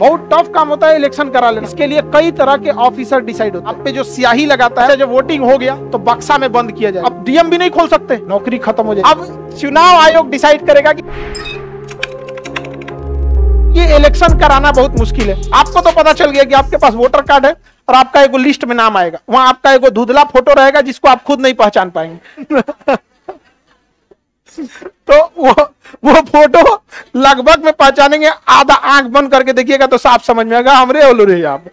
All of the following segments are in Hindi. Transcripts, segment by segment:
बहुत टफ काम होता है इलेक्शन करा लेना। इसके लिए कई तरह के ऑफिसर डिसाइड होते हैं। आप पे जो स्याही लगाता है, जब वोटिंग हो गया तो बक्सा में बंद किया जाए। अब डीएम भी नहीं खोल सकते, नौकरी खत्म हो जाए। अब चुनाव आयोग डिसाइड करेगा कि ये इलेक्शन कराना बहुत मुश्किल है। आपको तो पता चल गया कि आपके पास वोटर कार्ड है और आपका एगो लिस्ट में नाम आएगा, वहां आपका एगो धुंधला फोटो रहेगा जिसको आप खुद नहीं पहचान पाएंगे। तो वो फोटो लगभग में पहचानेंगे, आधा आंख बंद करके देखिएगा तो साफ समझ में आएगा हमरे ओलो रे आप।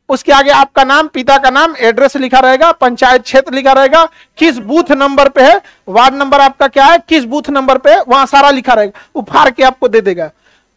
उसके आगे आपका नाम, पिता का नाम, एड्रेस लिखा रहेगा, पंचायत क्षेत्र लिखा रहेगा, किस बूथ नंबर पे है, वार्ड नंबर आपका क्या है, किस बूथ नंबर पे है, वहां सारा लिखा रहेगा। वो फाड़ के आपको दे देगा।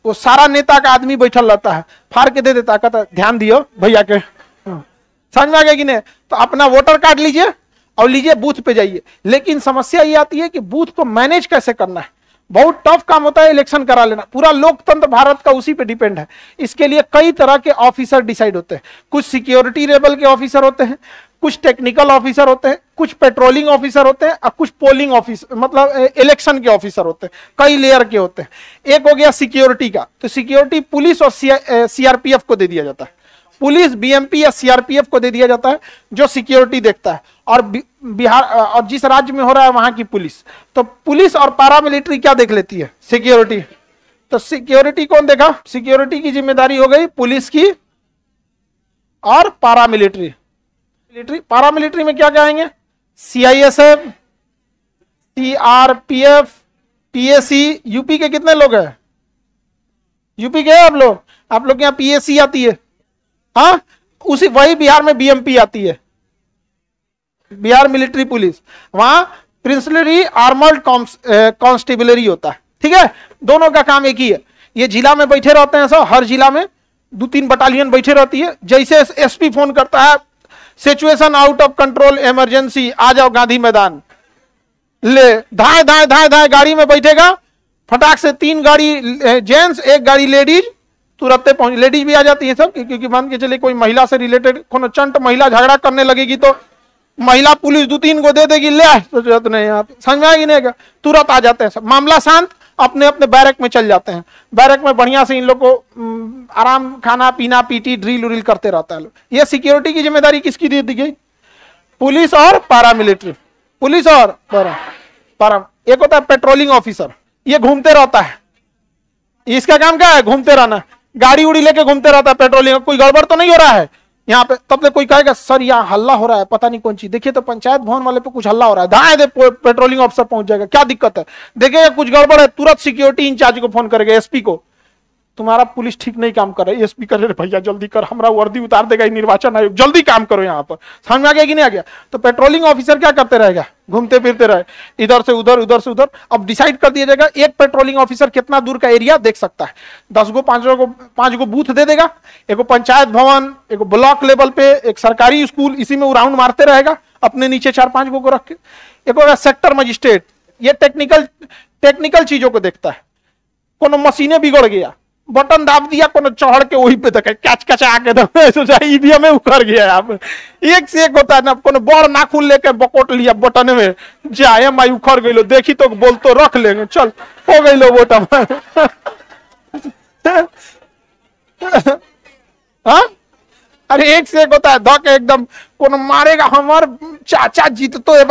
वो सारा नेता का आदमी बैठल रहता है, फाड़ के दे देता, कहता ध्यान दियो भैया के। समझ में आ गया कि नहीं? तो अपना वोटर कार्ड लीजिए और लीजिए बूथ पे जाइए। लेकिन समस्या ये आती है कि बूथ को मैनेज कैसे करना है। बहुत टफ काम होता है इलेक्शन करा लेना। पूरा लोकतंत्र भारत का उसी पे डिपेंड है। इसके लिए कई तरह के ऑफिसर डिसाइड होते हैं। कुछ सिक्योरिटी लेवल के ऑफिसर होते हैं, कुछ टेक्निकल ऑफिसर होते हैं, कुछ पेट्रोलिंग ऑफिसर होते हैं और कुछ पोलिंग ऑफिसर मतलब इलेक्शन के ऑफिसर होते हैं। कई लेयर के होते हैं। एक हो गया सिक्योरिटी का, तो सिक्योरिटी पुलिस और सीआरपीएफ को दे दिया जाता है। पुलिस, बीएमपी या सीआरपीएफ को दे दिया जाता है जो सिक्योरिटी देखता है। और बिहार और जिस राज्य में हो रहा है वहां की पुलिस, तो पुलिस और पैरामिलिट्री क्या देख लेती है? सिक्योरिटी। तो सिक्योरिटी कौन देखा? सिक्योरिटी की जिम्मेदारी हो गई पुलिस की और पैरामिलिट्री। पैरामिलिट्री में क्या क्या आएंगे? CISF, CRPF, PAC. यूपी के कितने लोग हैं? यूपी के आप लोग के यहाँ पीएसी आती है। हाँ, उसी वही बिहार में बीएमपी आती है, बिहार मिलिट्री पुलिस। वहां प्रिंसिपली आर्मर्ड कांस्टेबलरी होता है। ठीक है, दोनों का काम एक ही है। ये जिला में बैठे रहते हैं सब, हर जिला में 2-3 बटालियन बैठे रहती है। जैसे एसपी फोन करता है, situation out of control, emergency, आ जाओ गांधी मैदान, ले धाए धाए धाए धाए गाड़ी में बैठेगा, फटाक से 3 गाड़ी जेंट्स, 1 गाड़ी लेडीज, तुरंत पहुंच। लेडीज भी आ जाती है सब, क्योंकि मान के चले कोई महिला से रिलेटेड कोनो चंट महिला झगड़ा करने लगेगी तो महिला पुलिस 2-3 को दे देगी, ले तो जरूरत नहीं। यहाँ पे समझ में आएगी नहीं? तुरंत आ जाते हैं सब, मामला शांत, अपने अपने बैरक में चल जाते हैं। बैरक में बढ़िया से इन लोग को आराम, खाना पीना, पीटी, ड्रिल उरिल करते रहता है। ये सिक्योरिटी की जिम्मेदारी किसकी दे दी गई? पुलिस और पैरामिलिट्री। पुलिस और पैरा। एक होता है पेट्रोलिंग ऑफिसर, ये घूमते रहता है। इसका काम क्या है? घूमते रहना, गाड़ी उड़ी लेके घूमते रहता है पेट्रोलिंग। कोई गड़बड़ तो नहीं हो रहा है यहाँ पे? तब तक कोई कहेगा सर यहाँ हल्ला हो रहा है, पता नहीं कौन चीज, देखिए तो पंचायत भवन वाले पे कुछ हल्ला हो रहा है, दाएं दे पेट्रोलिंग ऑफिसर पहुंच जाएगा, क्या दिक्कत है? देखिएगा कुछ गड़बड़ है, तुरंत सिक्योरिटी इंचार्ज को फोन करेगा, एसपी को, तुम्हारा पुलिस ठीक नहीं काम कर रहा है। एसपी करे भैया जल्दी कर, हमारा वर्दी उतार देगा निर्वाचन आयोग, जल्दी काम करो यहाँ पर। समझ में आ गया कि नहीं आ गया? तो पेट्रोलिंग ऑफिसर क्या करते रहेगा? घूमते फिरते रहे, इधर से उधर, उधर से उधर। अब डिसाइड कर दिया जाएगा एक पेट्रोलिंग ऑफिसर कितना दूर का एरिया देख सकता है। 10 गो 5 गो बूथ दे देगा, एगो पंचायत भवन, एगो ब्लॉक लेवल पे, एक सरकारी स्कूल, इसी में वो राउंड मारते रहेगा अपने नीचे 4-5 गो को रख के। एक होगा सेक्टर मजिस्ट्रेट, ये टेक्निकल चीजों को देखता है। कोनो मशीने बिगड़ गया, बटन दाब दिया, कोनो चढ़ के वही पे देखे कैच कचा के ईवीएम में उखड़ गया। यहाँ पे एक से एक होता है ना, कोनो बड़ नाखून लेके बकोट लिया बटन में, जाए माई उखड़ गई, देखी तो बोल तो रख लेंगे, चल हो गई लो वोट। हाँ, अरे एक से एक होता है, धक एकदम कोनो मारेगा, हमार चाचा जीत तो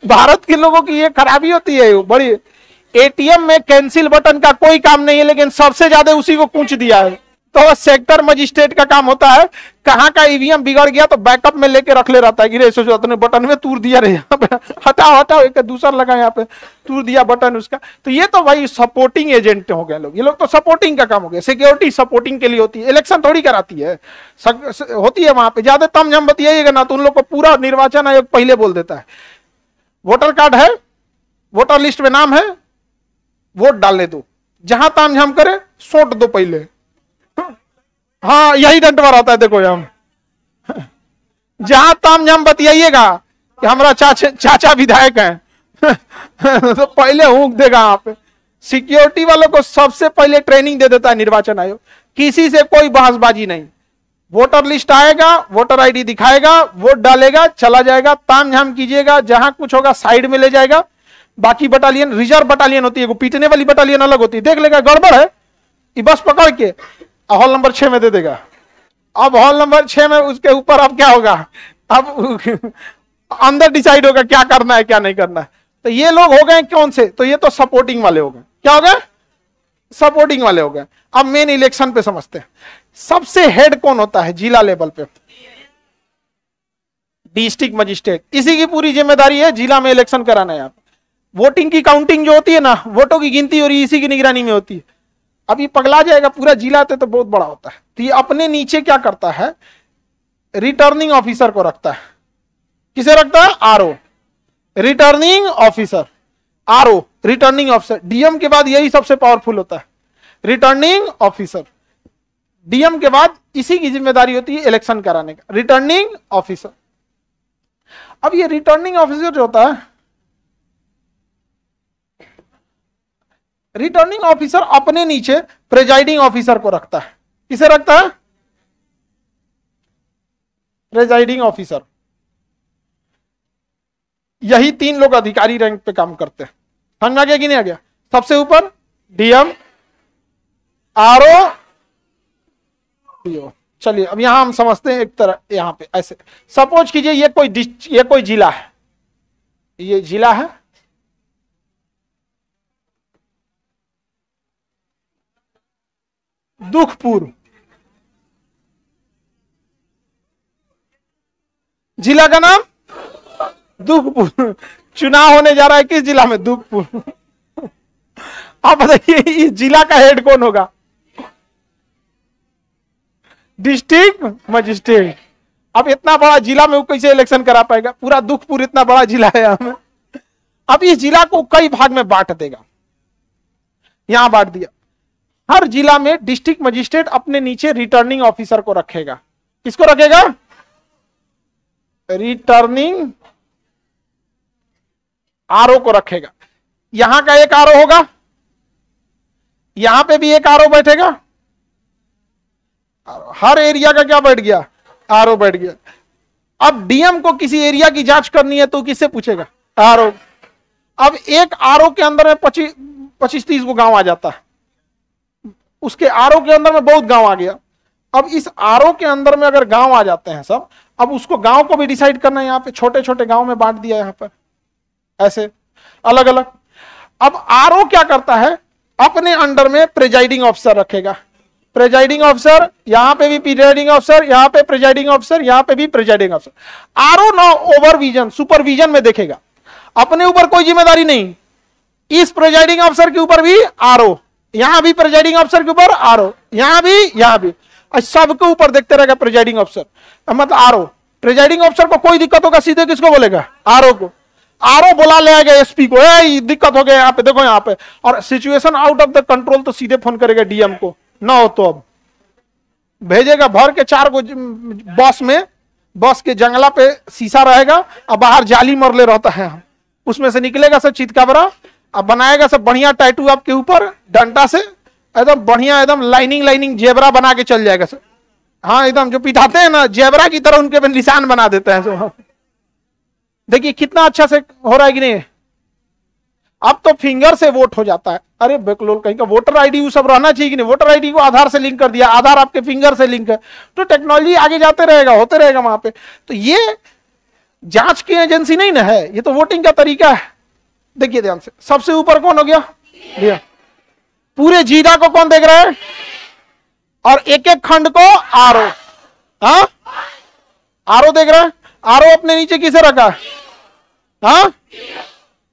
भारत के लोगों की ये खराबी होती है बड़ी। एटीएम में कैंसिल बटन का कोई काम नहीं है, लेकिन सबसे ज्यादा उसी को पूछ दिया है। तो सेक्टर मजिस्ट्रेट का काम होता है, कहाँ का ईवीएम बिगड़ गया तो बैकअप में लेके रख ले रहता है कि रे सोचो अपने बटन में तूर दिया रे, यहाँ पे हटाओ एक दूसरा लगा, यहाँ पे तूर दिया बटन उसका। तो ये तो भाई सपोर्टिंग एजेंट हो गए लोग, ये लोग तो सपोर्टिंग का काम हो गया। सिक्योरिटी सपोर्टिंग के लिए होती है, इलेक्शन थोड़ी कराती है, होती है वहां पे। ज्यादा तम झम बतियाइएगा ना तो उन लोग को पूरा निर्वाचन आयोग पहले बोल देता है, वोटर कार्ड है, वोटर लिस्ट में नाम है, वोट डालने दो, जहां तामझाम करे सोट दो पहले। हाँ, यही डंटवा रहता है। देखो हम जहां तामझाम बतियाइएगा कि हमारा चाचा विधायक हैं तो पहले हुक देगा। यहाँ पे सिक्योरिटी वालों को सबसे पहले ट्रेनिंग दे देता है निर्वाचन आयोग, किसी से कोई बहसबाजी नहीं। वोटर लिस्ट आएगा, वोटर आईडी दिखाएगा, वोट डालेगा, चला जाएगा, तामझाम कीजिएगा, जहां कुछ होगा साइड में ले जाएगा। बाकी बटालियन रिजर्व बटालियन होती है, पीटने वाली बटालियन अलग होती है, देख लेगा गड़बड़ है ये बस पकड़ के हॉल नंबर 6 में दे देगा। अब हॉल नंबर 6 में उसके ऊपर अब क्या होगा, अब अंदर डिसाइड होगा क्या करना है क्या नहीं करना है। तो ये लोग हो गए कौन से, तो ये तो सपोर्टिंग वाले हो गए। क्या हो गए, सपोर्टिंग वाले हो गए। अब मेन इलेक्शन पे समझते हैं, सबसे हेड कौन होता है जिला लेवल पे, डिस्ट्रिक्ट मजिस्ट्रेट। इसी की पूरी जिम्मेदारी है जिला में इलेक्शन कराना है। वोटिंग की काउंटिंग जो होती है ना, वोटों की गिनती हो रही है, इसी की निगरानी में होती है। अब ये पगला जाएगा पूरा जिला, तो बहुत बड़ा होता है। तो ये अपने नीचे क्या करता है, रिटर्निंग ऑफिसर को रखता है। किसे रखता है, RO, returning officer, RO returning officer. DM के बाद यही सबसे पावरफुल होता है, रिटर्निंग ऑफिसर। डीएम के बाद इसी की जिम्मेदारी होती है इलेक्शन कराने का, रिटर्निंग ऑफिसर। अब ये रिटर्निंग ऑफिसर जो होता है, रिटर्निंग ऑफिसर अपने नीचे प्रेजाइडिंग ऑफिसर को रखता है। किसे रखता है, प्रेजाइडिंग ऑफिसर। यही 3 लोग अधिकारी रैंक पे काम करते हैं। समझ में आ गया कि नहीं आ गया। सबसे ऊपर डीएम, आरओ, डीओ। चलिए अब यहां हम समझते हैं एक तरह, यहां पे ऐसे सपोज कीजिए ये कोई जिला है, ये जिला है, दुखपुर। जिला का नाम दुखपुर। चुनाव होने जा रहा है किस जिला में, दुखपुर। आप बताइए इस जिला का हेड कौन होगा, डिस्ट्रिक्ट मजिस्ट्रेट। अब इतना बड़ा जिला में वो कैसे इलेक्शन करा पाएगा, पूरा दुखपुर इतना बड़ा जिला है यहाँ में। अब इस जिला को कई भाग में बांट देगा, यहां बांट दिया। हर जिला में डिस्ट्रिक्ट मजिस्ट्रेट अपने नीचे रिटर्निंग ऑफिसर को रखेगा। किसको रखेगा, रिटर्निंग आरओ को रखेगा। यहां का एक आरओ होगा, यहां पे भी एक आरओ बैठेगा। हर एरिया का क्या बैठ गया, आरओ बैठ गया। अब डीएम को किसी एरिया की जांच करनी है तो किससे पूछेगा, आरओ। अब एक आरओ के अंदर में 25-30 को गांव आ जाता है, उसके आरओ के अंदर में बहुत गांव आ गया। अब इस आरओ के अंदर में अगर गांव आ जाते हैं सब, अब उसको गांव को भी डिसाइड करना है। यहाँ पे छोटे छोटे गांव में बांट दिया, यहाँ पर ऐसे अलग अलग। अब आरओ क्या करता है, अपने अंडर में प्रेजाइडिंग ऑफिसर रखेगा। प्रेजाइडिंग ऑफिसर, यहां पे भी प्रेजाइडिंग ऑफिसर, यहां पे प्रेजाइडिंग ऑफिसर, यहां पे भी presiding officer. RO no overvision, supervision में देखेगा, अपने ऊपर कोई जिम्मेदारी नहीं। इस प्रेजाइडिंग ऑफिसर के ऊपर भी आरओ, यहां भी प्रेजाइडिंग ऑफिसर के ऊपर आरओ, यहां भी सबके ऊपर देखते रहेगा प्रेजाइडिंग ऑफिसर, मतलब आरओ। प्रेजाइडिंग ऑफिसर को कोई दिक्कत होगा सीधे किसको बोलेगा, आरओ को। आरओ बुला ले आएगा एसपी को, दिक्कत हो गया यहाँ पे, देखो यहाँ पे, और situation out of the control तो सीधे फोन करेगा डीएम को, ना हो तो अब भेजेगा भर के 4 को बस में, बस के जंगला पे शीशा रहेगा और बाहर जाली मरले रहता है, उसमें से निकलेगा सब चितकाबरा, अब बनाएगा सब बढ़िया टैटू आपके ऊपर डंडा से, एकदम बढ़िया, एकदम लाइनिंग जेबरा बना के चल जाएगा सर। हाँ एकदम जो पिटाते हैं ना जेबरा की तरह, उनके पे निशान बना देते हैं सब। देखिए कितना अच्छा से हो रहा है कि नहीं। अब तो फिंगर से वोट हो जाता है। अरे बेकलोल कहीं का, वोटर आईडी वो सब रहना चाहिए कि नहीं। वोटर आईडी को आधार से लिंक कर दिया, आधार आपके फिंगर से लिंक है, तो टेक्नोलॉजी आगे जाते रहेगा, होते रहेगा वहां पे। तो ये जांच की एजेंसी नहीं ना है, ये तो वोटिंग का तरीका है। देखिए ध्यान से, सबसे ऊपर कौन हो गया, भैया पूरे जिला को कौन देख रहा है, और एक एक खंड को आरओ, हाँ आरओ देख रहा है। आरओ अपने नीचे किसे रखा है, हाँ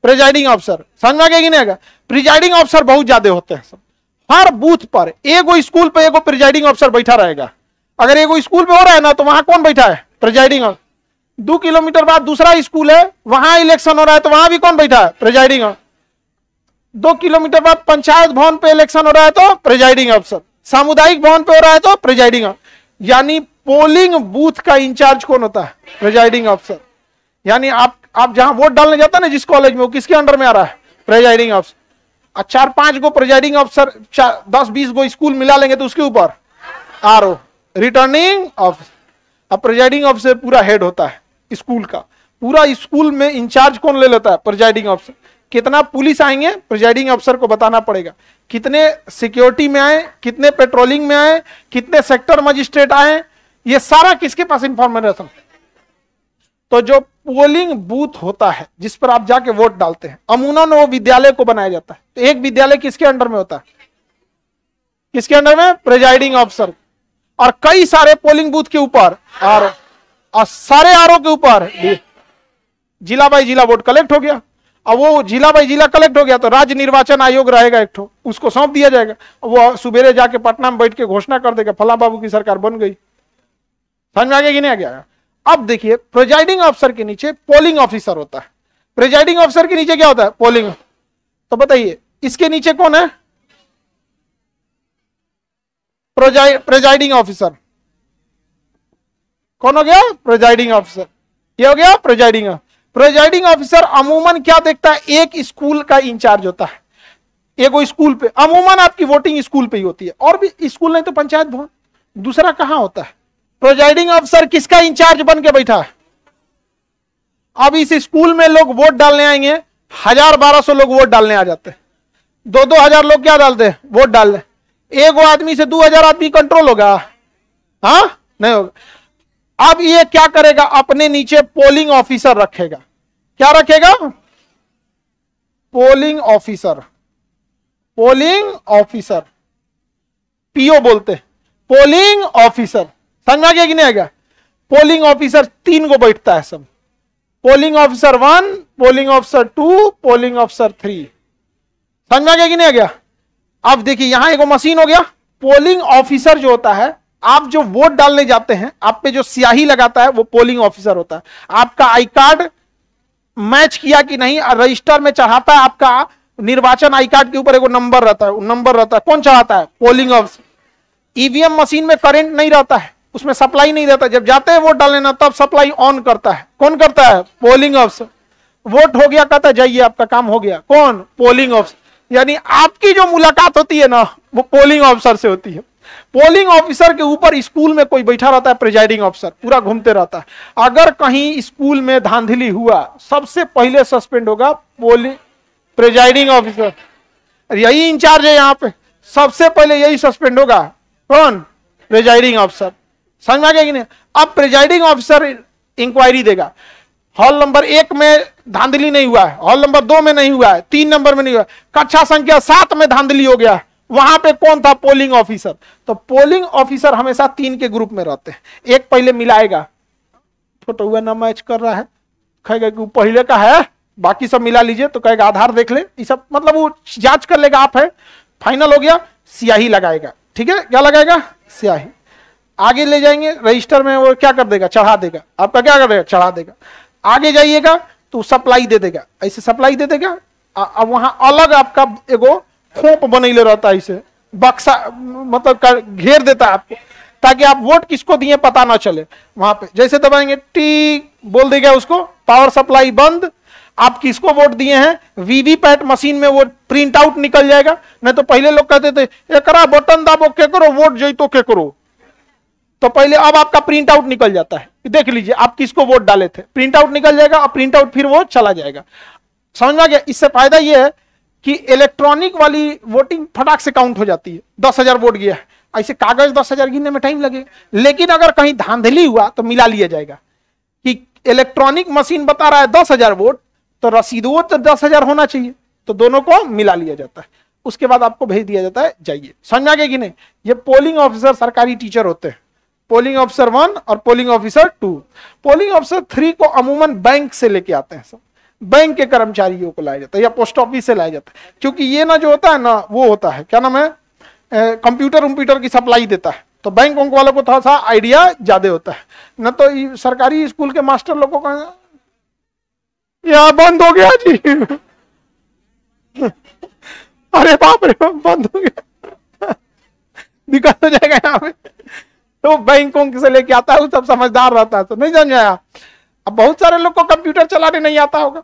प्रिजाइडिंग ऑफिसर। समझ में आ गया कि नहीं आएगा। प्रिजाइडिंग ऑफिसर बहुत ज्यादा होते हैं सब, हर बूथ पर एगो स्कूल पे एगो प्रिजाइडिंग ऑफिसर बैठा रहेगा। अगर एगो स्कूल पे हो रहा है ना, तो वहां कौन बैठा है, प्रिजाइडिंग ऑफिसर। 2 किलोमीटर बाद दूसरा स्कूल है, वहां इलेक्शन हो रहा है, तो वहां भी कौन बैठा है, प्रिजाइडिंग ऑफिसर। 2 किलोमीटर बाद पंचायत भवन पे इलेक्शन हो रहा है, तो प्रिजाइडिंग ऑफिसर। सामुदायिक भवन पे हो रहा है तो प्रिजाइडिंग ऑफिसर। यानी पोलिंग बूथ का इंचार्ज कौन होता है, प्रिजाइडिंग ऑफिसर। यानी आप जहां वोट डालने जाता है ना जिस कॉलेज में, वो किसके अंडर में आ रहा है, प्रिजाइडिंग ऑफिसर। 4-5 गो प्रिजाइडिंग ऑफिसर, 10-20 गो स्कूल मिला लेंगे तो उसके ऊपर आरओ, रिटर्निंग ऑफिसर। अब प्रिजाइडिंग ऑफिसर पूरा हेड होता है स्कूल का, पूरा स्कूल में इंचार्ज कौन ले लेता है, प्रिजाइडिंग ऑफिसर। कितना पुलिस आएंगे प्रिजाइडिंग अफसर को बताना पड़ेगा, कितने सिक्योरिटी में आए, कितने पेट्रोलिंग में आए, कितने सेक्टर मजिस्ट्रेट आए, ये सारा किसके पास इंफॉर्मेशन। तो जो पोलिंग बूथ होता है जिस पर आप जाके वोट डालते हैं, अमूमन वो विद्यालय को बनाया जाता है। तो एक विद्यालय किसके अंडर में होता है, किसके अंडर में, प्रिजाइडिंग अफसर। और कई सारे पोलिंग बूथ के ऊपर और सारे आरओ के ऊपर जिला बाई जिला वोट कलेक्ट हो गया। अब वो जिला बाई जिला कलेक्ट हो गया तो राज्य निर्वाचन आयोग रहेगा एक ठो, उसको सौंप दिया जाएगा। वो सुबेरे जाके पटना में बैठ के घोषणा कर देगा फला बाबू की सरकार बन गई। समझ में आ गया कि नहीं आ गया। अब देखिए प्रिजाइडिंग अफसर के नीचे पोलिंग ऑफिसर होता है, प्रिजाइडिंग अफसर के नीचे क्या होता है, पोलिंग। तो बताइए इसके नीचे कौन है, प्रिजाइडिंग ऑफिसर। कौन हो गया, प्रिजाइडिंग ऑफिसर। ये हो गया प्रिजाइडिंग। प्रिजाइडिंग ऑफिसर अमूमन क्या देखता है, एक स्कूल का इंचार्ज होता है। एक स्कूल पे अमूमन आपकी वोटिंग स्कूल पे ही होती है, और भी स्कूल नहीं तो पंचायत भवन, दूसरा कहां होता है। प्रिजाइडिंग ऑफिसर किसका इंचार्ज बन के बैठा है। अब इस स्कूल में लोग वोट डालने आएंगे, 1000-1200 लोग वोट डालने आ जाते हैं, 2-2000 लोग क्या डालते हैं, वोट डालने। एक आदमी से 2000 आदमी कंट्रोल होगा, हाँ नहीं होगा। अब ये क्या करेगा, अपने नीचे पोलिंग ऑफिसर रखेगा। क्या रखेगा, polling officer. Polling officer, PO बोलते हैं, पोलिंग ऑफिसर। समझ में आ गया कि नहीं आ गया। पोलिंग ऑफिसर 3 को बैठता है सब, polling officer 1, polling officer 2, polling officer 3। समझ में आ गया कि नहीं आ गया। अब देखिए यहां एक मशीन हो गया। पोलिंग ऑफिसर जो होता है, आप जो वोट डालने जाते हैं, आप पे जो स्याही लगाता है वो पोलिंग ऑफिसर होता है। आपका आई कार्ड मैच किया कि नहीं रजिस्टर में चढ़ाता है, आपका निर्वाचन आई कार्ड के ऊपर एक नंबर रहता है, नंबर रहता है, कौन चढ़ाता है, पोलिंग ऑफिसर। ईवीएम मशीन में करंट नहीं रहता है, उसमें सप्लाई नहीं रहता, जब जाते हैं वोट डालने ना तब सप्लाई ऑन करता है, कौन करता है, पोलिंग ऑफिसर। वोट हो गया कहता है जाइए आपका काम हो गया, कौन, पोलिंग ऑफिसर। यानी आपकी जो मुलाकात होती है ना वो पोलिंग ऑफिसर से होती है। पोलिंग ऑफिसर के ऊपर स्कूल में कोई बैठा रहता है, प्रिजाइडिंग ऑफिसर पूरा घूमते रहता है। अगर कहीं स्कूल में धांधली हुआ सबसे पहले सस्पेंड होगा पोलिंग प्रिजाइडिंग ऑफिसर, यही इंचार्ज है यहाँ पे, सबसे पहले यही सस्पेंड होगा, कौन, प्रिजाइडिंग ऑफिसर। समझ में आ गया कि नहीं। अब प्रिजाइडिंग ऑफिसर इंक्वायरी देगा, हॉल नंबर 1 में धांधली नहीं हुआ है, हॉल नंबर 2 में नहीं हुआ है, 3 नंबर में नहीं हुआ, कक्षा संख्या 7 में धांधली हो गया, वहां पे कौन था, पोलिंग ऑफिसर। तो पोलिंग ऑफिसर हमेशा 3 के ग्रुप में रहते हैं। एक पहले मिलाएगा, फोटो हुआ ना मैच कर रहा है, कहेगा कि पहले का है, बाकी सब मिला लीजिए, तो कहेगा आधार देख ले, ये सब मतलब वो जांच कर लेगा, आप है फाइनल हो गया, स्याही लगाएगा। ठीक है, क्या लगाएगा, स्याही। आगे ले जाएंगे रजिस्टर में, वो क्या कर देगा, चढ़ा देगा, आपका क्या कर देगा, चढ़ा देगा। आगे जाइएगा तो सप्लाई दे देगा, ऐसे सप्लाई दे देगा। अब वहां अलग आपका एगो खोप बनैले रहता है, इसे बक्सा मतलब घेर देता है आपको, ताकि आप वोट किसको दिए पता ना चले। वहां पे जैसे दबाएंगे टी बोल देगा उसको, पावर सप्लाई बंद, आप किसको वोट दिए हैं, वीवीपैट मशीन में वो प्रिंट आउट निकल जाएगा। नहीं तो पहले लोग कहते थे एकरा बटन दाबो के करो वोट जैतो के करो, तो पहले अब आपका प्रिंट आउट निकल जाता है, देख लीजिए आप किसको वोट डाले थे, प्रिंट आउट निकल जाएगा और प्रिंट आउट फिर वो चला जाएगा। समझ में आ गया। इससे फायदा ये है कि इलेक्ट्रॉनिक वाली वोटिंग फटाक से काउंट हो जाती है। 10,000 वोट गया है, ऐसे कागज 10,000 गिनने में टाइम लगेगा, लेकिन अगर कहीं धांधली हुआ तो मिला लिया जाएगा कि इलेक्ट्रॉनिक मशीन बता रहा है 10,000 वोट, तो रसीदों तो 10,000 होना चाहिए, तो दोनों को मिला लिया जाता है। उसके बाद आपको भेज दिया जाता है, जाइए। समझ में आ गया कि नहीं। ये पोलिंग ऑफिसर सरकारी टीचर होते हैं, पोलिंग ऑफिसर 1 और पोलिंग ऑफिसर 2। पोलिंग ऑफिसर 3 को अमूमन बैंक से लेके आते हैं, सब बैंक के कर्मचारियों को लाया जाता है या पोस्ट ऑफिस से लाया जाता है, क्योंकि ये ना जो होता है ना वो होता है क्या नाम है, कंप्यूटर की सप्लाई देता है, तो बैंक वालों को थोड़ा सा आइडिया ज्यादा होता है। न तो सरकारी स्कूल के मास्टर लोगों का यहाँ बंद हो गया जी अरे बाप रे बंद हो गया दिक्कत हो जाएगा यहाँ पे। तो बैंकों से लेके आता है, सब समझदार रहता है, तो नहीं समझ आया। अब बहुत सारे लोग को कंप्यूटर चलाने नहीं आता होगा,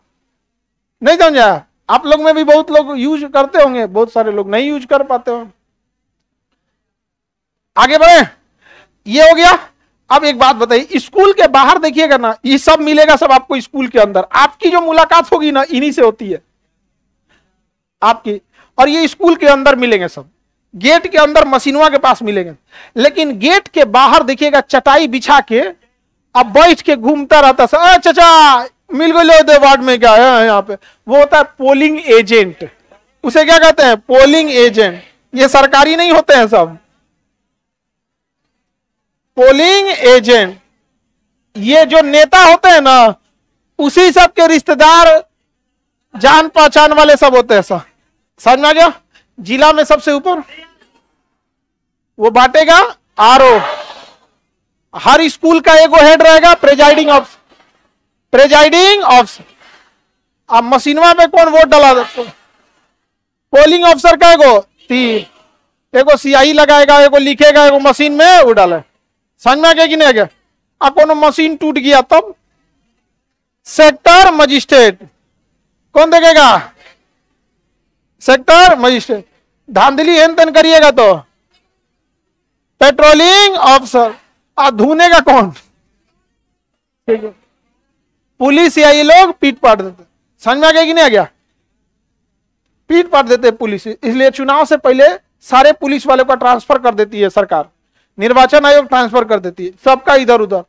नहीं समझ आया। आप लोग में भी बहुत लोग यूज करते होंगे, बहुत सारे लोग नहीं यूज कर पाते होंगे। आगे बढ़े, ये हो गया। अब एक बात बताइए, स्कूल के बाहर देखिएगा ना, ये सब मिलेगा सब आपको स्कूल के अंदर। आपकी जो मुलाकात होगी ना इन्हीं से होती है, आपकी, और ये स्कूल के अंदर मिलेंगे सब, गेट के अंदर मशीनवा के पास मिलेंगे, लेकिन गेट के बाहर देखिएगा चटाई बिछा के अब बैठ के घूमता रहता है। चाचा मिल गए वार्ड में क्या है यहाँ पे, वो होता है पोलिंग एजेंट। उसे क्या कहते हैं? Polling agent. ये सरकारी नहीं होते हैं सब, पोलिंग एजेंट। ये जो नेता होते हैं ना, उसी सब के रिश्तेदार, जान पहचान वाले सब होते हैं। सब समझ में आ गया? जिला में सबसे ऊपर वो बांटेगा आरओ। हर स्कूल का एगो हेड रहेगा, प्रेजाइडिंग ऑफिसर। Presiding officer. अब मशीनवा में कौन वोट डाला? पोलिंग ऑफिसर का एगो 3, एगो सियाही लगाएगा, एगो लिखेगा, एगो मशीन में वो डाले। समझ में आ गया कि नहीं आ गया? अब कोनो मशीन टूट गया तब सेक्टर मजिस्ट्रेट कौन देखेगा? Sector magistrate. धांधली हेन तेन करिएगा तो पेट्रोलिंग ऑफिसर। और धोने का कौन? पुलिस या ये लोग पीट पाट देते। समझ में आ गया कि नहीं आ गया? पीट पाट देते पुलिस। इसलिए चुनाव से पहले सारे पुलिस वालों का ट्रांसफर कर देती है सरकार, निर्वाचन आयोग ट्रांसफर कर देती है सबका, इधर उधर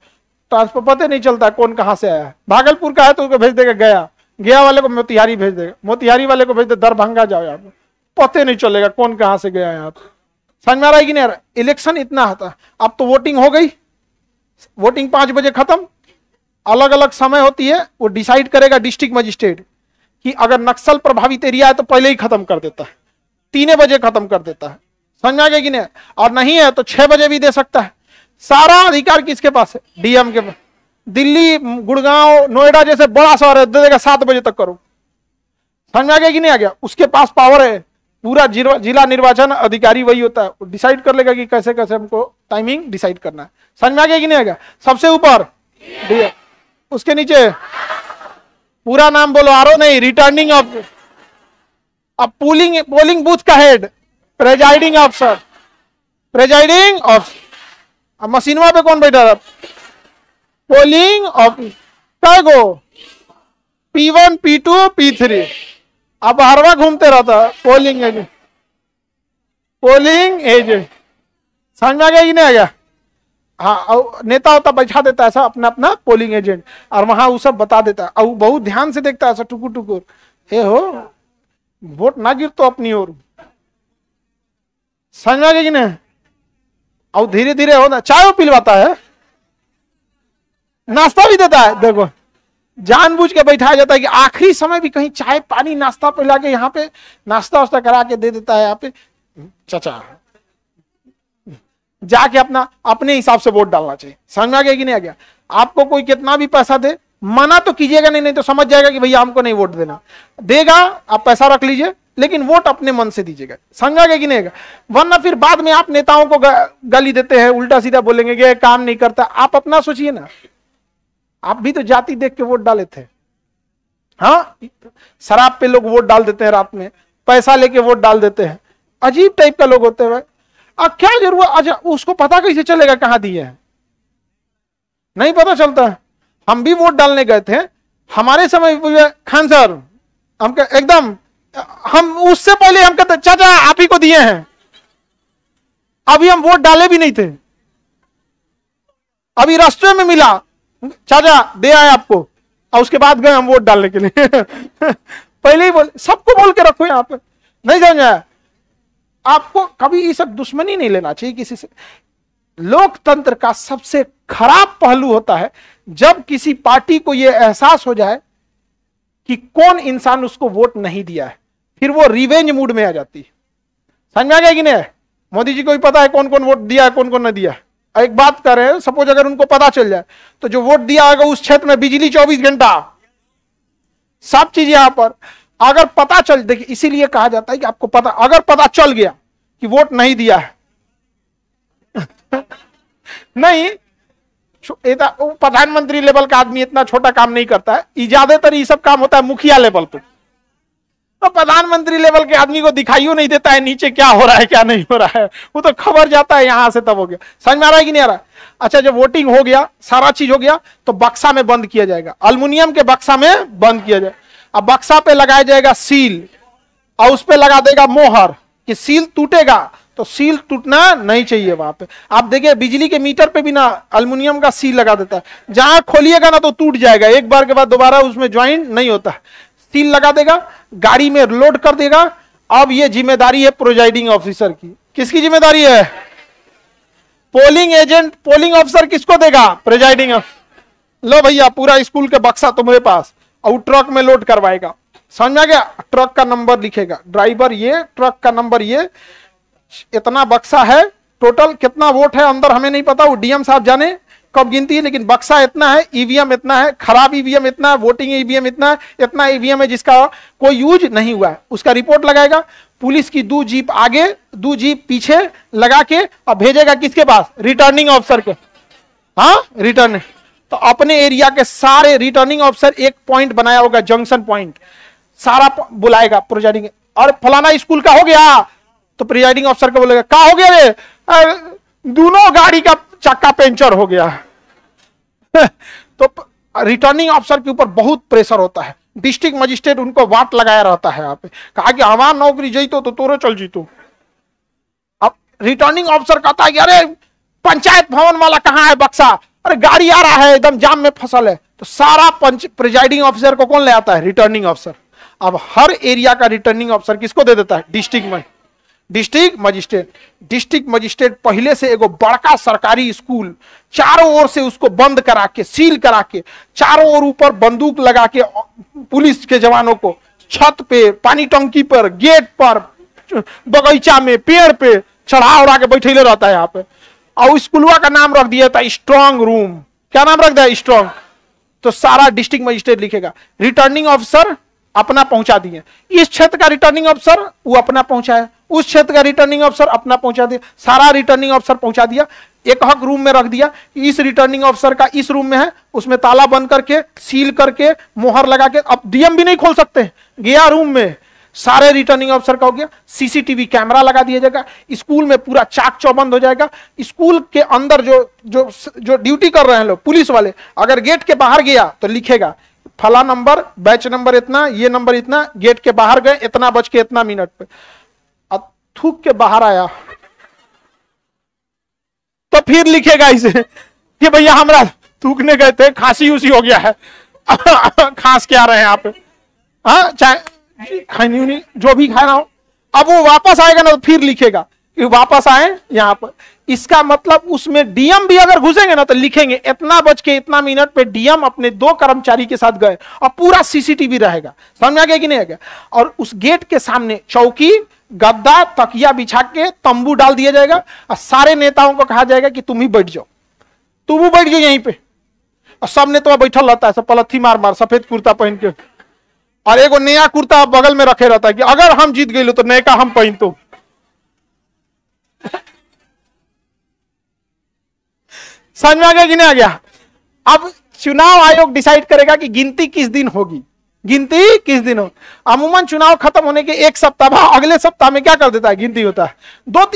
ट्रांसफर। पता नहीं चलता कौन कहां से आया है। भागलपुर का है तो उसको भेज देगा गया, गया वाले को मोतिहारी भेज देगा, मोतिहारी वाले को भेज दे दरभंगा, जाओ यहाँ पे, पता नहीं चलेगा कौन कहां से गया यहाँ पे। समझ में आ रहा है कि नहीं आ रहा? इलेक्शन इतना होता। अब तो वोटिंग हो गई, वोटिंग 5 बजे खत्म, अलग अलग समय होती है, वो डिसाइड करेगा डिस्ट्रिक्ट मजिस्ट्रेट कि अगर नक्सल प्रभावित एरिया है तो पहले ही खत्म कर देता है, 3 बजे खत्म कर देता है। समझ में आ गया कि नहीं? और नहीं है तो 6 बजे भी दे सकता है। सारा अधिकार किसके पास है? डीएम के पास। दिल्ली, गुड़गांव, नोएडा जैसे बड़ा शहर है, दे देगा 7 बजे तक करो। समझ में आ गया कि नहीं आ गया? उसके पास पावर है। पूरा जिला निर्वाचन अधिकारी वही होता है, वो डिसाइड कर लेगा कि कैसे कैसे हमको टाइमिंग डिसाइड करना है। समझ में आ गया कि नहीं आ गया? सबसे ऊपर डीएम, उसके नीचे पूरा नाम बोलो, आरओ नहीं, रिटर्निंग ऑफिसर। अब पोलिंग बूथ का head presiding officer, presiding officer. अब मशीनवा पे कौन बैठा था? पोलिंग ऑफिसर गो, P1 P2 P3। अब हरवा घूमते रहता पोलिंग एजेंट, पोलिंग एजेंट। समझ में आ गया कि नहीं आ गया? हाँ, नेता होता बैठा देता है ऐसा अपना अपना पोलिंग एजेंट, और वहां वो सब बता देता है, और बहुत ध्यान से देखता है ऐसा टुकुर टुकुर, हे हो वोट ना गिर तो अपनी ओर। समझ में आ गया कि नहीं? और धीरे धीरे होता, चाय वो पिलवाता है, नाश्ता भी देता है। देखो जानबूझ के बैठाया जाता है कि आखिरी समय भी कहीं चाय पानी नाश्ता पिला के यहाँ पे नाश्ता वास्ता करा के दे देता है। यहाँ पे चाचा जाके अपना अपने हिसाब से वोट डालना चाहिए। समझ में आ गया कि नहीं आ गया? आपको कोई कितना भी पैसा दे, मना तो कीजिएगा नहीं, नहीं तो समझ जाएगा कि भैया हमको नहीं वोट देना। देगा, आप पैसा रख लीजिए, लेकिन वोट अपने मन से दीजिएगा। समझ में आ गया कि नहीं? वरना फिर बाद में आप नेताओं को गाली देते हैं, उल्टा सीधा बोलेंगे कि काम नहीं करता। आप अपना सोचिए ना, आप भी तो जाति देख के वोट डाले थे। हाँ, शराब पे लोग वोट डाल देते हैं, रात में पैसा लेके वोट डाल देते हैं, अजीब टाइप का लोग होते हैं। अब क्या जरूरत? अच्छा, उसको पता कैसे चलेगा कहां दिए हैं? नहीं पता चलता। हम भी वोट डालने गए थे, हमारे समय खान सर हम एकदम, हम उससे पहले हम कहते चाचा आप ही को दिए हैं, अभी हम वोट डाले भी नहीं थे, अभी रास्ते में मिला चाचा दे आए आपको, और उसके बाद गए हम वोट डालने के लिए। पहले ही बोल, सबको बोल के रखो यहाँ पे। नहीं समझ आया? आपको कभी ये सब दुश्मनी नहीं लेना चाहिए किसी से। लोकतंत्र का सबसे खराब पहलू होता है जब किसी पार्टी को यह एहसास हो जाए कि कौन इंसान उसको वोट नहीं दिया है, फिर वो रिवेंज मूड में आ जाती है। समझ में आ गया कि नहीं? मोदी जी को भी पता है कौन कौन वोट दिया है, कौन कौन नहीं दिया है। एक बात कर रहे हैं, सपोज अगर उनको पता चल जाए तो जो वोट दिया होगा उस क्षेत्र में बिजली 24 घंटा, सब चीज यहां पर अगर पता चल, देखिए इसीलिए कहा जाता है कि आपको पता, अगर पता चल गया कि वोट नहीं दिया है नहीं, प्रधानमंत्री लेवल का आदमी इतना छोटा काम नहीं करता है, ज्यादातर ये सब काम होता है मुखिया लेवल पे। तो प्रधानमंत्री लेवल के आदमी को दिखाइयो नहीं देता है नीचे क्या हो रहा है क्या नहीं हो रहा है, वो तो खबर जाता है यहां से, तब हो गया। समझ में आ रहा है कि नहीं आ रहा? अच्छा, जब वोटिंग हो गया, सारा चीज हो गया, तो बक्सा में बंद किया जाएगा, अल्युमिनियम के बक्सा में बंद किया जाए। अब बक्सा पे लगाया जाएगा सील, और उस पर लगा देगा मोहर कि सील टूटेगा, तो सील टूटना नहीं चाहिए वहां पे। आप देखिए बिजली के मीटर पे भी ना अल्युमिनियम का सील लगा देता है, जहां खोलिएगा ना तो टूट जाएगा, एक बार के बाद दोबारा उसमें ज्वाइंट नहीं होता। सील लगा देगा, गाड़ी में लोड कर देगा। अब ये जिम्मेदारी है प्रोजाइडिंग ऑफिसर की। किसकी जिम्मेदारी है? पोलिंग एजेंट, पोलिंग ऑफिसर किसको देगा? प्रिजाइडिंग। लो भैया पूरा स्कूल के बक्सा तुम्हारे पास, और ट्रक में लोड करवाएगा। समझ में आ गया? ट्रक का नंबर लिखेगा, ड्राइवर ये, ट्रक का नंबर ये, इतना बक्सा है, टोटल कितना वोट है अंदर हमें नहीं पता, वो डीएम साहब जाने कब गिनती है, लेकिन बक्सा इतना है, ईवीएम इतना है, खराब ईवीएम इतना है, वोटिंग ईवीएम इतना है, इतना ईवीएम है जिसका कोई यूज नहीं हुआ है, उसका रिपोर्ट लगाएगा। पुलिस की 2 जीप आगे 2 जीप पीछे लगा के और भेजेगा किसके पास? रिटर्निंग ऑफिसर के। हाँ रिटर्न, तो अपने एरिया के सारे रिटर्निंग ऑफिसर एक पॉइंट बनाया होगा, जंक्शन पॉइंट, सारा बुलाएगा प्रिजाइडिंग। और फलाना स्कूल का हो गया तो प्रिजाइडिंग ऑफिसर को बोलेगा, क्या हो गया रे? दोनों गाड़ी का चक्का पंचर हो गया। तो रिटर्निंग ऑफिसर के ऊपर बहुत प्रेशर होता है, डिस्ट्रिक्ट मजिस्ट्रेट उनको वाट लगाया रहता है यहाँ पे, कहा कि हमारा नौकरी जीतो तो तोरे चल जीतो। अब रिटर्निंग ऑफिसर कहता है कि अरे पंचायत भवन वाला कहाँ है बक्सा? अरे गाड़ी आ रहा है, एकदम जाम में फसल है। तो सारा प्रिजाइडिंग ऑफिसर को कौन ले आता है? Returning officer. अब हर एरिया का रिटर्निंग ऑफिसर किसको दे देता है? डिस्ट्रिक्ट में, डिस्ट्रिक्ट मजिस्ट्रेट। डिस्ट्रिक्ट मजिस्ट्रेट पहले से एगो बड़का सरकारी स्कूल चारों ओर से उसको बंद करा के, सील करा के, चारों ओर ऊपर बंदूक लगा के पुलिस के जवानों को छत पे, पानी टंकी पर, गेट पर, बगीचा में, पेड़ पे चढ़ा उड़ा के बैठे रहता है यहाँ पे। और स्कूलवा का नाम रख दिया था स्ट्रांग रूम। क्या नाम रख दिया? स्ट्रांग। तो सारा डिस्ट्रिक्ट मजिस्ट्रेट लिखेगा, रिटर्निंग ऑफिसर अपना पहुंचा दिए, इस क्षेत्र का रिटर्निंग ऑफिसर वो अपना पहुंचाया, उस क्षेत्र का रिटर्निंग ऑफिसर अपना पहुंचा दिया, सारा रिटर्निंग ऑफिसर पहुंचा दिया, एक हक रूम में रख दिया। इस रिटर्निंग ऑफिसर का इस रूम में है, उसमें ताला बंद करके, सील करके, मोहर लगा के, अब डीएम भी नहीं खोल सकते, गया रूम में, सारे रिटर्निंग ऑफिसर का हो गया। सीसीटीवी कैमरा लगा दिया जाएगा, स्कूल में पूरा चाक चौबंद हो जाएगा। स्कूल के अंदर जो जो जो ड्यूटी कर रहे हैं लोग, पुलिस वाले, अगर गेट के बाहर गया तो लिखेगा फला नंबर, बैच नंबर इतना, ये नंबर इतना, गेट के बाहर गए इतना बज के इतना मिनट पे। अब थूक के बाहर आया तो फिर लिखेगा इसे कि भैया हमरा थूकने गए थे, खांसी उसी हो गया है, खांस के आ रहे हैं आप, हाँ चाहे खानी नहीं जो भी खाना हो। अब वो वापस आएगा ना तो फिर लिखेगा कि वापस आए यहाँ पर। इसका मतलब उसमें डीएम भी अगर घुसेंगे ना तो लिखेंगे इतना बज के इतना मिनट पे डीएम अपने 2 कर्मचारी के साथ गए, और पूरा सीसीटीवी रहेगा। समझ आ गया कि नहीं आ गया? और उस गेट के सामने चौकी, गद्दा, तकिया बिछा के तंबू डाल दिया जाएगा, और सारे नेताओं को कहा जाएगा कि तुम ही बैठ जाओ, तुम भी बैठ जाओ यहीं पे। और सब नेता बैठल रहता है, सब पलथी मार मार, सफेद कुर्ता पहन के, और एगो नया कुर्ता बगल में रखे रहता है कि अगर हम जीत गए तो नया हम पहन तो। समझ में आ गया कि नहीं आ गया? अब चुनाव आयोग डिसाइड करेगा कि गिनती किस दिन होगी, गिनती किस दिन हो। अमूमन चुनाव खत्म होने के 1 सप्ताह बाद अगले सप्ताह में क्या कर देता है? गिनती होता है।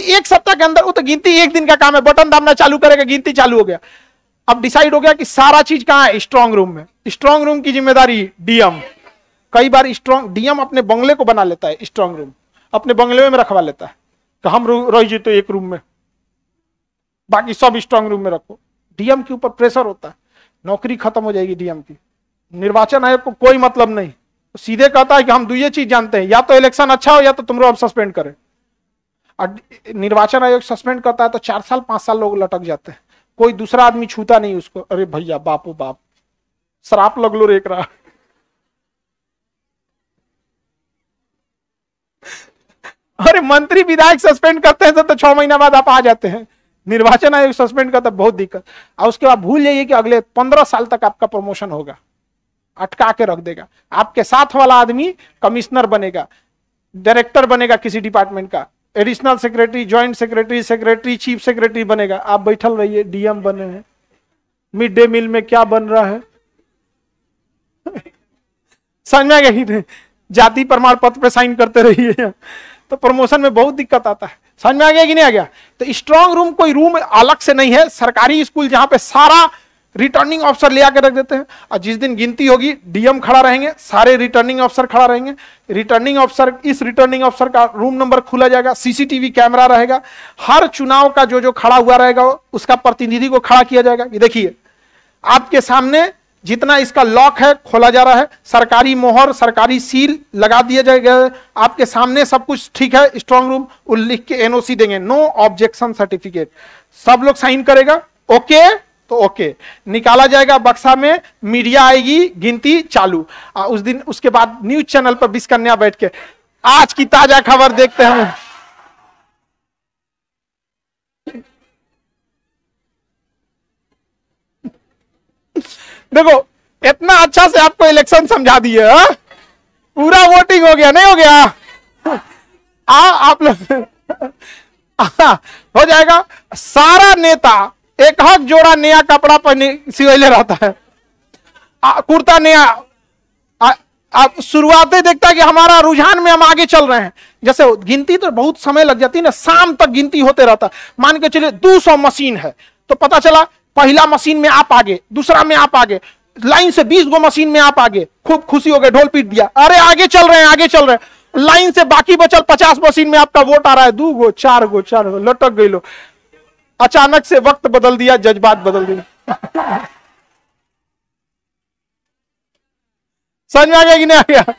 1 सप्ताह के अंदर, वो तो गिनती 1 दिन का काम है, बटन दाबना चालू करेगा, गिनती चालू हो गया। अब डिसाइड हो गया कि सारा चीज कहां है? स्ट्रांग रूम में। स्ट्रांग रूम की जिम्मेदारी डीएम। कई बार स्ट्रांग डीएम अपने बंगले को बना लेता है, स्ट्रांग रूम अपने बंगले में रखवा लेता है, तो हम रह जी तो एक रूम में, बाकी सब स्ट्रांग रूम में रखो। डीएम के ऊपर प्रेशर होता है, नौकरी खत्म हो जाएगी डीएम की। निर्वाचन आयोग को कोई मतलब नहीं, तो सीधे कहता है कि हम 2 चीज जानते हैं, या तो इलेक्शन अच्छा हो या तो तुम लोग अब सस्पेंड करें। और निर्वाचन आयोग सस्पेंड करता है तो 4 साल 5 साल लोग लटक जाते हैं, कोई दूसरा आदमी छूता नहीं उसको। अरे भैया बापो बाप, श्राप लगलो रेक रहा। अरे मंत्री विधायक सस्पेंड करते हैं तो 6 महीना बाद आप आ जाते हैं, निर्वाचन आयोग सस्पेंड करता है, बहुत दिक्कत। और उसके बाद भूल जाइए कि अगले 15 साल तक आपका प्रमोशन होगा, अटका के रख देगा। आपके साथ वाला आदमी कमिश्नर बनेगा, डायरेक्टर बनेगा किसी डिपार्टमेंट का, additional secretary, joint secretary, secretary, chief secretary बनेगा। आप बैठल रहिए, डीएम बने हैं। मिड डे मील में क्या बन रहा है समझ में आ गया? जाति प्रमाण पत्र पे साइन करते रहिए, तो प्रमोशन में बहुत दिक्कत आता है। समझ में आ गया कि नहीं आ गया? तो स्ट्रांग रूम कोई रूम अलग से नहीं है, सरकारी स्कूल जहां पे सारा रिटर्निंग ऑफिसर ले आकर रख देते हैं, और जिस दिन गिनती होगी डीएम खड़ा रहेंगे, सारे रिटर्निंग ऑफिसर खड़ा रहेंगे। रिटर्निंग ऑफिसर, इस रिटर्निंग ऑफिसर का रूम नंबर खुला जाएगा, सीसीटीवी कैमरा रहेगा, हर चुनाव का जो जो खड़ा हुआ रहेगा उसका प्रतिनिधि को खड़ा किया जाएगा। ये देखिए आपके सामने जितना इसका लॉक है खोला जा रहा है, सरकारी मोहर सरकारी सील लगा दिया जाएगा, आपके सामने सब कुछ ठीक है। स्ट्रांग रूम वो लिख के एनओसी देंगे, नो ऑब्जेक्शन सर्टिफिकेट, सब लोग साइन करेगा, ओके तो ओके, निकाला जाएगा बक्सा में, मीडिया आएगी, गिनती चालू। उस दिन उसके बाद न्यूज चैनल पर 20 कन्या बैठ के आज की ताजा खबर देखते हैं। देखो इतना अच्छा से आपको इलेक्शन समझा दिए, पूरा वोटिंग हो गया, नहीं हो गया? आप लोग हो जाएगा। सारा नेता एक हक जोड़ा नया कपड़ा पहने सिवैले रहता है, कुर्ता नया। आप शुरुआत देखता है कि हमारा रुझान में हम आगे चल रहे हैं। जैसे गिनती तो बहुत समय लग जाती है ना, शाम तक गिनती होते रहता। मान के चलिए 200 मशीन है, तो पता चला पहला मशीन में आप आगे, दूसरा में आप आगे, लाइन से 20 गो मशीन में आप आगे, खूब खुशी हो गए, ढोल पीट दिया, अरे आगे चल रहे हैं, आगे चल रहे हैं। लाइन से बाकी बचल 50 मशीन में आपका वोट आ रहा है, 2 गो 4 गो लटक गई लो। अचानक से वक्त बदल दिया, जज्बात बदल दिया। समझ में आ गया कि नहीं आ गया?